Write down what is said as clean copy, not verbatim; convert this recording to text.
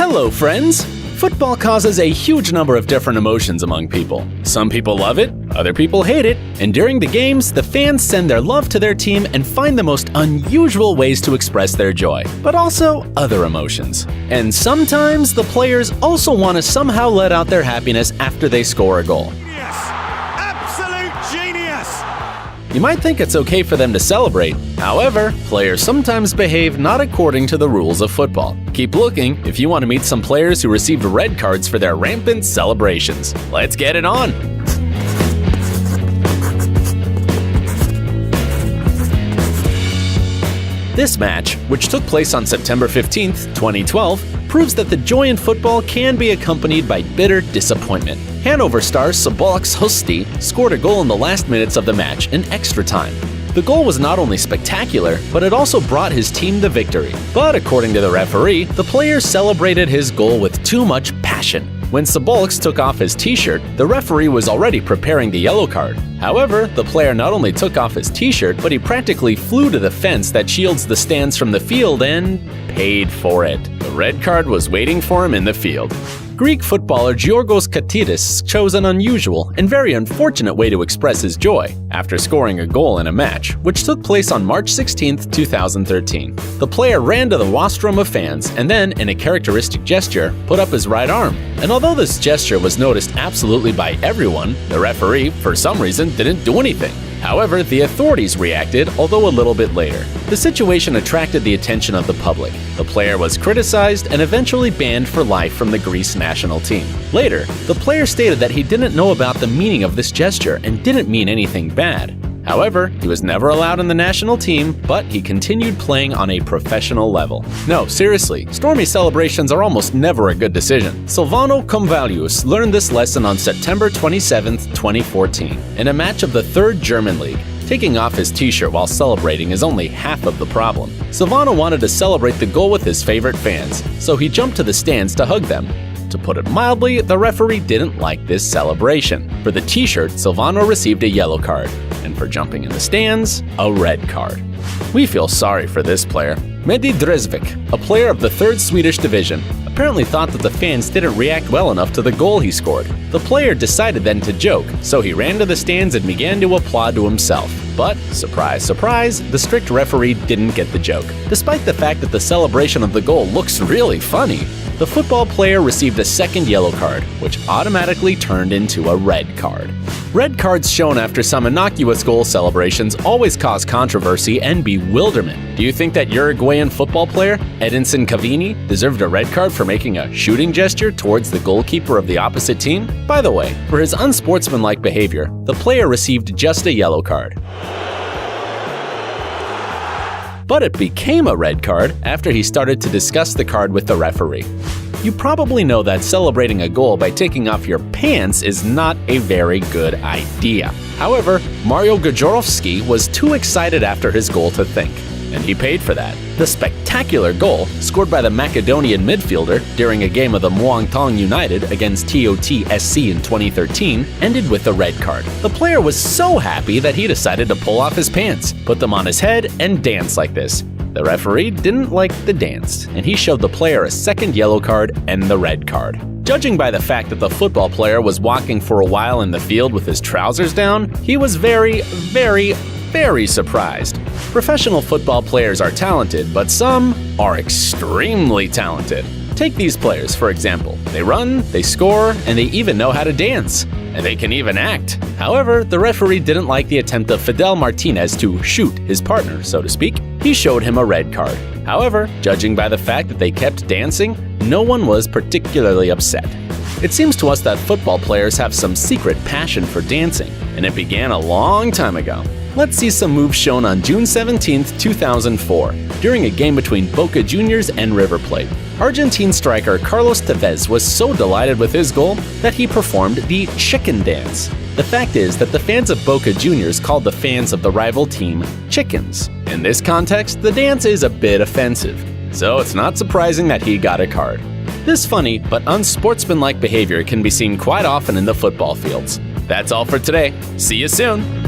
Hello, friends! Football causes a huge number of different emotions among people. Some people love it, other people hate it, and during the games, the fans send their love to their team and find the most unusual ways to express their joy, but also other emotions. And sometimes the players also want to somehow let out their happiness after they score a goal. Genius! Absolute genius! You might think it's okay for them to celebrate. However, players sometimes behave not according to the rules of football. Keep looking if you want to meet some players who received red cards for their rampant celebrations. Let's get it on! This match, which took place on September 15, 2012, proves that the joy in football can be accompanied by bitter disappointment. Hanover star Sobolik's Husti scored a goal in the last minutes of the match in extra time. The goal was not only spectacular, but it also brought his team the victory. But according to the referee, the player celebrated his goal with too much passion. When Sobolik took off his t-shirt, the referee was already preparing the yellow card. However, the player not only took off his t-shirt, but he practically flew to the fence that shields the stands from the field and paid for it. The red card was waiting for him in the field. Greek footballer Giorgos Katidis chose an unusual and very unfortunate way to express his joy after scoring a goal in a match, which took place on March 16, 2013. The player ran to the rostrum of fans and then, in a characteristic gesture, put up his right arm. And although this gesture was noticed absolutely by everyone, the referee, for some reason, didn't do anything. However, the authorities reacted, although a little bit later. The situation attracted the attention of the public. The player was criticized and eventually banned for life from the Greece national team. Later, the player stated that he didn't know about the meaning of this gesture and didn't mean anything bad. However, he was never allowed in the national team, but he continued playing on a professional level. No, seriously, stormy celebrations are almost never a good decision. Silvano Convalius learned this lesson on September 27, 2014, in a match of the 3rd German League. Taking off his t-shirt while celebrating is only half of the problem. Silvano wanted to celebrate the goal with his favorite fans, so he jumped to the stands to hug them. To put it mildly, the referee didn't like this celebration. For the t-shirt, Silvano received a yellow card, and for jumping in the stands, a red card. We feel sorry for this player. Mehdi Dresvik, a player of the 3rd Swedish division, apparently thought that the fans didn't react well enough to the goal he scored. The player decided then to joke, so he ran to the stands and began to applaud to himself. But, surprise, surprise, the strict referee didn't get the joke. Despite the fact that the celebration of the goal looks really funny, the football player received a second yellow card, which automatically turned into a red card. Red cards shown after some innocuous goal celebrations always cause controversy and bewilderment. Do you think that Uruguayan football player, Edinson Cavani, deserved a red card for making a shooting gesture towards the goalkeeper of the opposite team? By the way, for his unsportsmanlike behavior, the player received just a yellow card. But it became a red card after he started to discuss the card with the referee. You probably know that celebrating a goal by taking off your pants is not a very good idea. However, Mario Gajorowski was too excited after his goal to think, and he paid for that. The spectacular goal, scored by the Macedonian midfielder during a game of the Moeen.Ali United against TOT-SC in 2013, ended with a red card. The player was so happy that he decided to pull off his pants, put them on his head, and dance like this. The referee didn't like the dance, and he showed the player a second yellow card and the red card. Judging by the fact that the football player was walking for a while in the field with his trousers down, he was very surprised. Professional football players are talented, but some are extremely talented. Take these players, for example. They run, they score, and they even know how to dance. And they can even act. However, the referee didn't like the attempt of Fidel Martinez to shoot his partner, so to speak. He showed him a red card. However, judging by the fact that they kept dancing, no one was particularly upset. It seems to us that football players have some secret passion for dancing, and it began a long time ago. Let's see some moves shown on June 17, 2004, during a game between Boca Juniors and River Plate. Argentine striker Carlos Tevez was so delighted with his goal that he performed the chicken dance. The fact is that the fans of Boca Juniors called the fans of the rival team chickens. In this context, the dance is a bit offensive, so it's not surprising that he got a card. This funny but unsportsmanlike behavior can be seen quite often in the football fields. That's all for today. See you soon!